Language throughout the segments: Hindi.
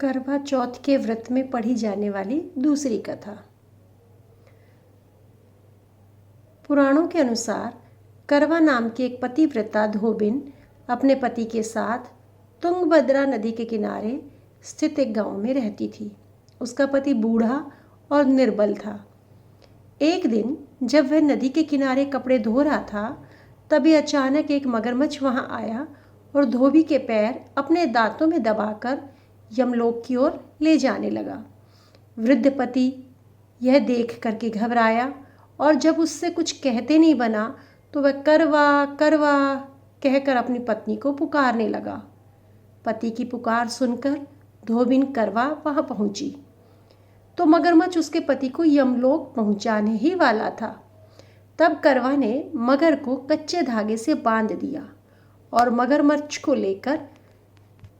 करवा चौथ के व्रत में पढ़ी जाने वाली दूसरी कथा। पुराणों के अनुसार करवा नाम की एक पतिव्रता धोबिन अपने पति के साथ तुंगभद्रा नदी के किनारे स्थित एक गांव में रहती थी। उसका पति बूढ़ा और निर्बल था। एक दिन जब वह नदी के किनारे कपड़े धो रहा था, तभी अचानक एक मगरमच्छ वहां आया और धोबी के पैर अपने दांतों में दबाकर यमलोक की ओर ले जाने लगा। वृद्ध पति यह देख करके घबराया और जब उससे कुछ कहते नहीं बना तो वह करवा करवा कहकर अपनी पत्नी को पुकारने लगा। पति की पुकार सुनकर धोबिन करवा वहां पहुंची तो मगरमच्छ उसके पति को यमलोक पहुंचाने ही वाला था। तब करवा ने मगर को कच्चे धागे से बांध दिया और मगरमच्छ को लेकर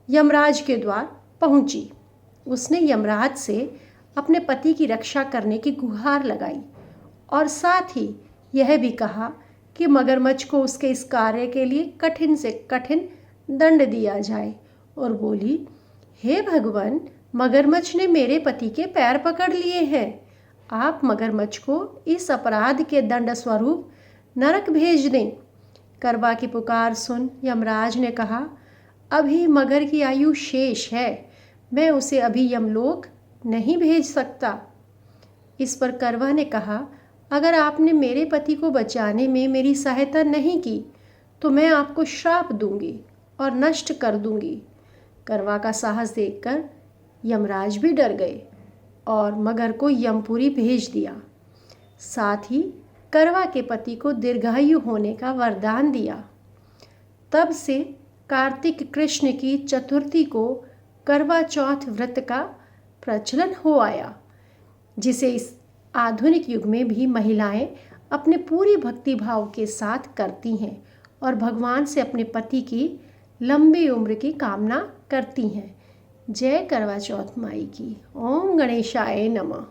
यमराज के द्वार पहुंची। उसने यमराज से अपने पति की रक्षा करने की गुहार लगाई और साथ ही यह भी कहा कि मगरमच्छ को उसके इस कार्य के लिए कठिन से कठिन दंड दिया जाए और बोली, हे भगवान, मगरमच्छ ने मेरे पति के पैर पकड़ लिए हैं। आप मगरमच्छ को इस अपराध के दंड स्वरूप नरक भेज दें। करवा की पुकार सुन यमराज ने कहा, अभी मगर की आयु शेष है, मैं उसे अभी यमलोक नहीं भेज सकता। इस पर करवा ने कहा, अगर आपने मेरे पति को बचाने में मेरी सहायता नहीं की तो मैं आपको श्राप दूंगी और नष्ट कर दूंगी। करवा का साहस देखकर यमराज भी डर गए और मगर को यमपुरी भेज दिया। साथ ही करवा के पति को दीर्घायु होने का वरदान दिया। तब से कार्तिक कृष्ण की चतुर्थी को करवा चौथ व्रत का प्रचलन हो आया, जिसे इस आधुनिक युग में भी महिलाएं अपने पूरी भक्ति भाव के साथ करती हैं और भगवान से अपने पति की लंबी उम्र की कामना करती हैं। जय करवा चौथ माई की। ओम गणेशाय नमः।